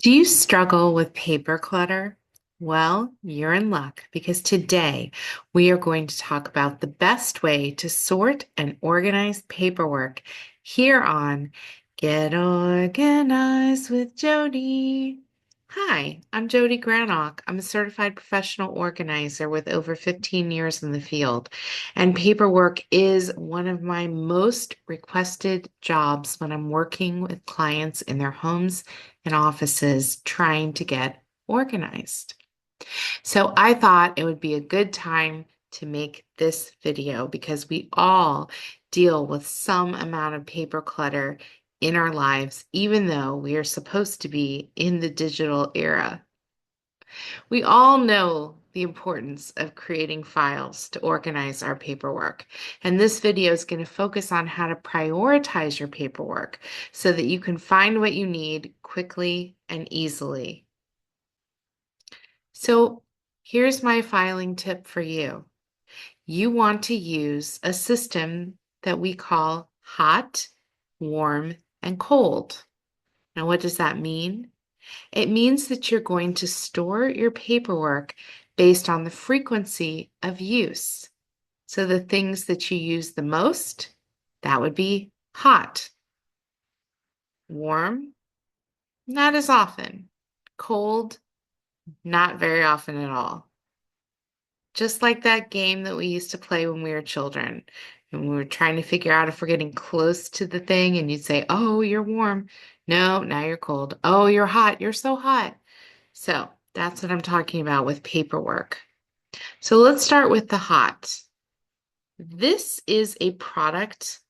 Do you struggle with paper clutter? Well, you're in luck because today we are going to talk about the best way to sort and organize paperwork here on Get Organized with Jodi. Hi, I'm Jodi Granok. I'm a certified professional organizer with over 15 years in the field, and paperwork is one of my most requested jobs when I'm working with clients in their homes and offices trying to get organized. So I thought it would be a good time to make this video because we all deal with some amount of paper clutter in our lives, even though we are supposed to be in the digital era. We all know the importance of creating files to organize our paperwork. And this video is going to focus on how to prioritize your paperwork so that you can find what you need quickly and easily. So here's my filing tip for you. You want to use a system that we call hot, warm, and cold. Now, what does that mean? It means that you're going to store your paperwork based on the frequency of use. So the things that you use the most, that would be hot. Warm, not as often. Cold, not very often at all. Just like that game that we used to play when we were children. And we were trying to figure out if we're getting close to the thing, and you'd say, "Oh, you're warm." No, now you're cold. "Oh, you're hot. You're so hot." So that's what I'm talking about with paperwork. So let's start with the hot. This is a product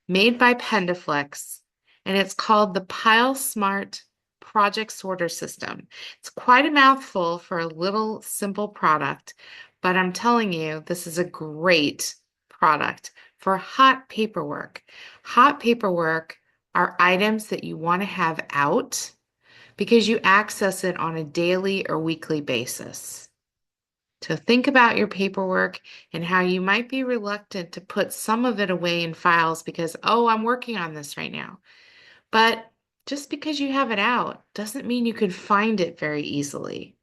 made by Pendaflex, and it's called the Pile Smart Project Sorter System. It's quite a mouthful for a little simple product, but I'm telling you, this is a great product for hot paperwork. Hot paperwork are items that you want to have out because you access it on a daily or weekly basis. So think about your paperwork and how you might be reluctant to put some of it away in files because, oh, I'm working on this right now. But just because you have it out doesn't mean you can find it very easily.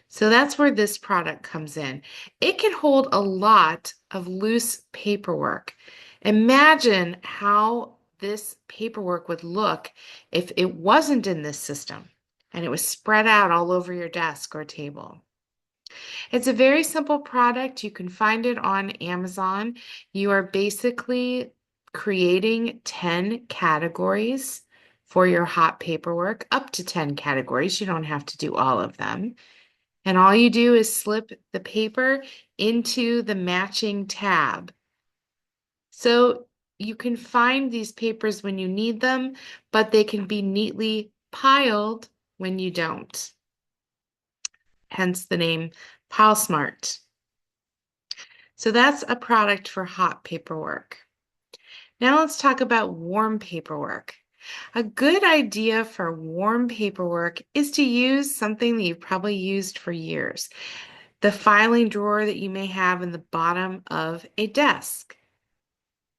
So that's where this product comes in. It can hold a lot of loose paperwork. Imagine how this paperwork would look if it wasn't in this system and it was spread out all over your desk or table. It's a very simple product. You can find it on Amazon. You are basically creating 10 categories for your hot paperwork, up to 10 categories. You don't have to do all of them. And all you do is slip the paper into the matching tab. So you can find these papers when you need them, but they can be neatly piled when you don't. Hence the name PileSmart. So that's a product for hot paperwork. Now let's talk about warm paperwork. A good idea for warm paperwork is to use something that you've probably used for years. The filing drawer that you may have in the bottom of a desk.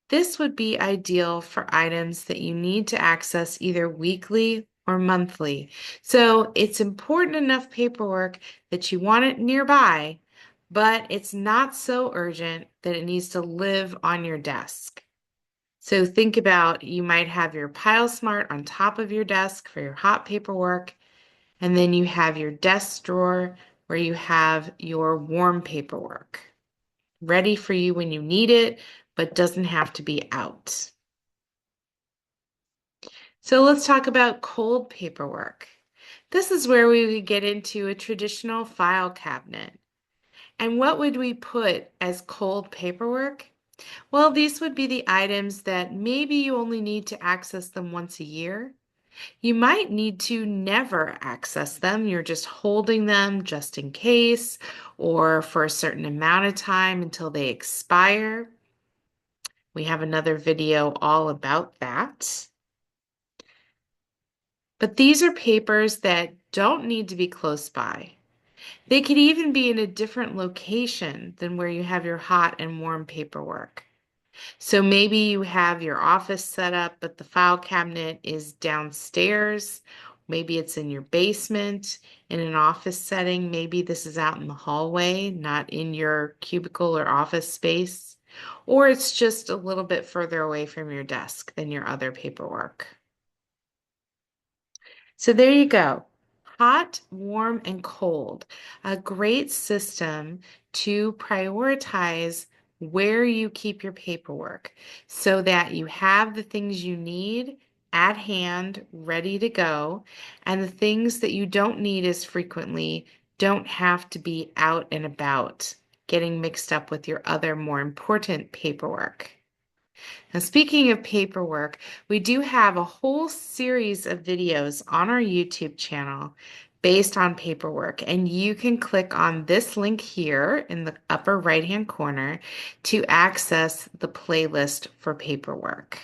This would be ideal for items that you need to access either weekly or monthly. So it's important enough paperwork that you want it nearby, but it's not so urgent that it needs to live on your desk. So think about you might have your Pile Smart on top of your desk for your hot paperwork, and then you have your desk drawer where you have your warm paperwork ready for you when you need it, but doesn't have to be out. So let's talk about cold paperwork. This is where we would get into a traditional file cabinet. And what would we put as cold paperwork? Well, these would be the items that maybe you only need to access them once a year. You might need to never access them. You're just holding them just in case or for a certain amount of time until they expire. We have another video all about that. But these are papers that don't need to be close by. They could even be in a different location than where you have your hot and warm paperwork. So maybe you have your office set up, but the file cabinet is downstairs, Maybe it's in your basement, in an office setting. Maybe this is out in the hallway, not in your cubicle or office space. Or it's just a little bit further away from your desk than your other paperwork. So there you go. Hot, warm, and cold. A great system to prioritize where you keep your paperwork so that you have the things you need at hand, ready to go, and the things that you don't need as frequently don't have to be out and about, getting mixed up with your other more important paperwork. Now, speaking of paperwork, we do have a whole series of videos on our YouTube channel based on paperwork, and you can click on this link here in the upper right-hand corner to access the playlist for paperwork.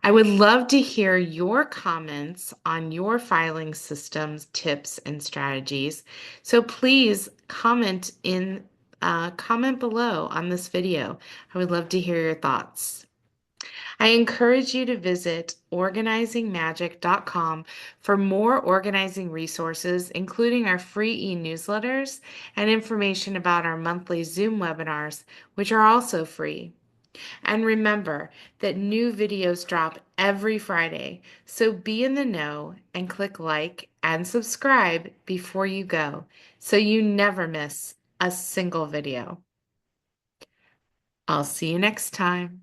I would love to hear your comments on your filing systems, tips, and strategies. So please comment below on this video. I would love to hear your thoughts. I encourage you to visit organizingmagic.com for more organizing resources, including our free e-newsletters and information about our monthly Zoom webinars, which are also free. And remember that new videos drop every Friday, so be in the know and click like and subscribe before you go so you never miss a single video. I'll see you next time.